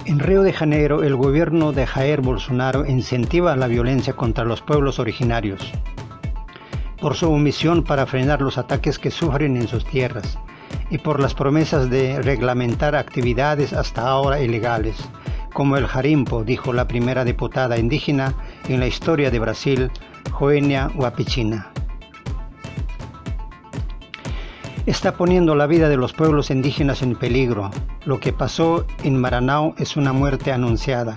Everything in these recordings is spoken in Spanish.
En Río de Janeiro, el gobierno de Jair Bolsonaro incentiva la violencia contra los pueblos originarios por su omisión para frenar los ataques que sufren en sus tierras y por las promesas de reglamentar actividades hasta ahora ilegales, como el garimpo, dijo la primera diputada indígena en la historia de Brasil, Joênia Wapichinna. Está poniendo la vida de los pueblos indígenas en peligro. Lo que pasó en Maranhão es una muerte anunciada.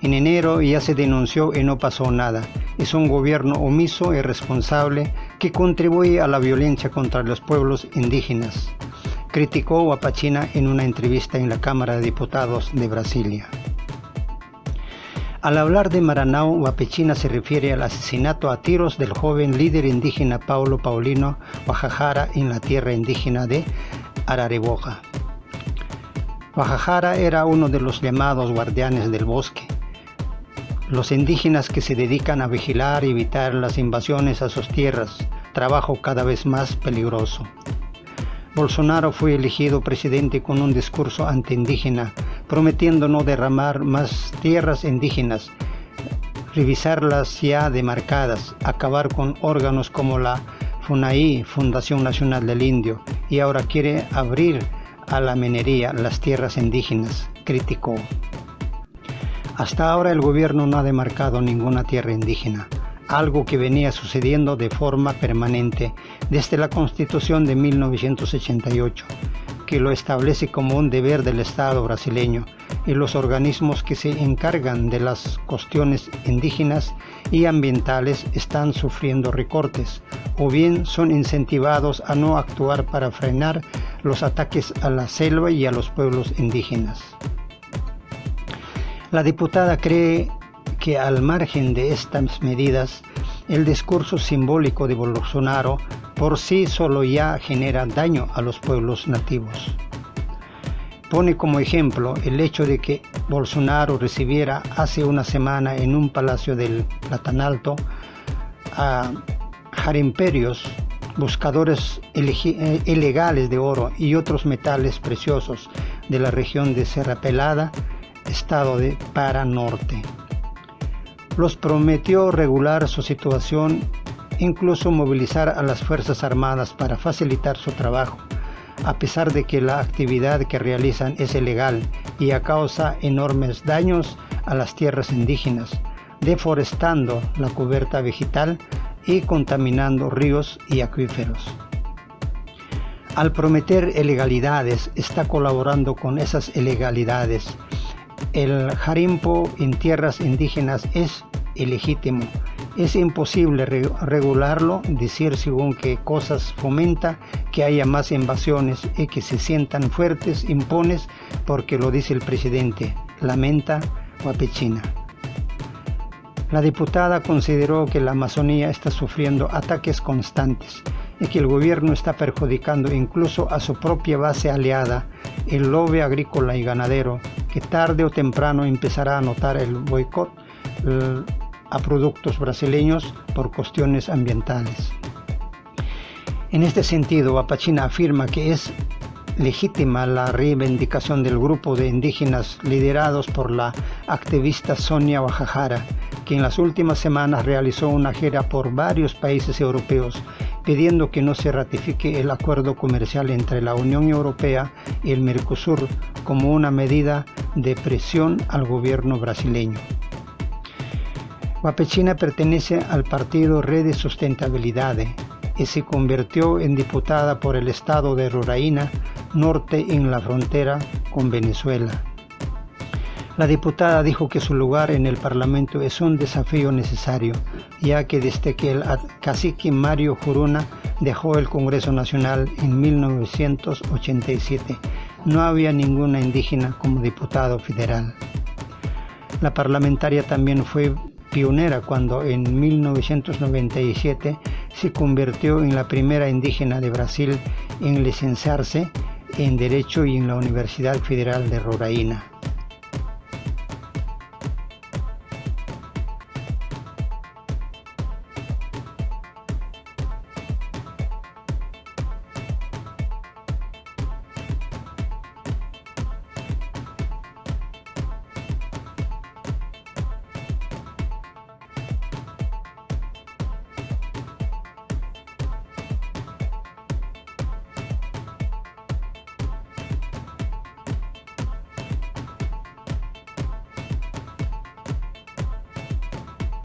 En enero ya se denunció y no pasó nada. Es un gobierno omiso y irresponsable que contribuye a la violencia contra los pueblos indígenas, criticó Wapichinna en una entrevista en la Cámara de Diputados de Brasilia. Al hablar de Maranhão, Wapichinna se refiere al asesinato a tiros del joven líder indígena Paulo Paulino Guajajara en la tierra indígena de Araribóca. Guajajara era uno de los llamados guardianes del bosque, los indígenas que se dedican a vigilar y evitar las invasiones a sus tierras, trabajo cada vez más peligroso. Bolsonaro fue elegido presidente con un discurso antiindígena, prometiendo no derramar más tierras indígenas, revisarlas ya demarcadas, acabar con órganos como la FUNAI, Fundación Nacional del Indio, y ahora quiere abrir a la minería las tierras indígenas, criticó. Hasta ahora el gobierno no ha demarcado ninguna tierra indígena, algo que venía sucediendo de forma permanente desde la Constitución de 1988, que lo establece como un deber del Estado brasileño, y los organismos que se encargan de las cuestiones indígenas y ambientales están sufriendo recortes, o bien son incentivados a no actuar para frenar los ataques a la selva y a los pueblos indígenas. La diputada cree que al margen de estas medidas, el discurso simbólico de Bolsonaro por sí solo ya genera daño a los pueblos nativos. Pone como ejemplo el hecho de que Bolsonaro recibiera hace una semana en un palacio del Planalto a garimpeiros, buscadores ilegales de oro y otros metales preciosos de la región de Serra Pelada, estado de Pará Norte. Los prometió regular su situación, incluso movilizar a las Fuerzas Armadas para facilitar su trabajo, a pesar de que la actividad que realizan es ilegal y causa enormes daños a las tierras indígenas, deforestando la cubierta vegetal y contaminando ríos y acuíferos. Al prometer ilegalidades, está colaborando con esas ilegalidades. El garimpo en tierras indígenas es ilegítimo. Es imposible regularlo, decir según qué cosas fomenta que haya más invasiones y que se sientan fuertes impones porque lo dice el presidente, lamenta Wapichinna. La diputada consideró que la Amazonía está sufriendo ataques constantes y que el gobierno está perjudicando incluso a su propia base aliada, el lobby agrícola y ganadero, que tarde o temprano empezará a notar el boicot a productos brasileños por cuestiones ambientales. En este sentido, Wapichinna afirma que es legítima la reivindicación del grupo de indígenas liderados por la activista Sônia Guajajara, que en las últimas semanas realizó una gira por varios países europeos pidiendo que no se ratifique el acuerdo comercial entre la Unión Europea y el Mercosur como una medida de presión al gobierno brasileño. Wapichinna pertenece al partido Rede Sustentabilidade y se convirtió en diputada por el estado de Roraima Norte en la frontera con Venezuela. La diputada dijo que su lugar en el Parlamento es un desafío necesario, ya que desde que el cacique Mario Juruna dejó el Congreso Nacional en 1987, no había ninguna indígena como diputado federal. La parlamentaria también fue pionera cuando en 1997 se convirtió en la primera indígena de Brasil en licenciarse en Derecho y en la Universidad Federal de Roraima.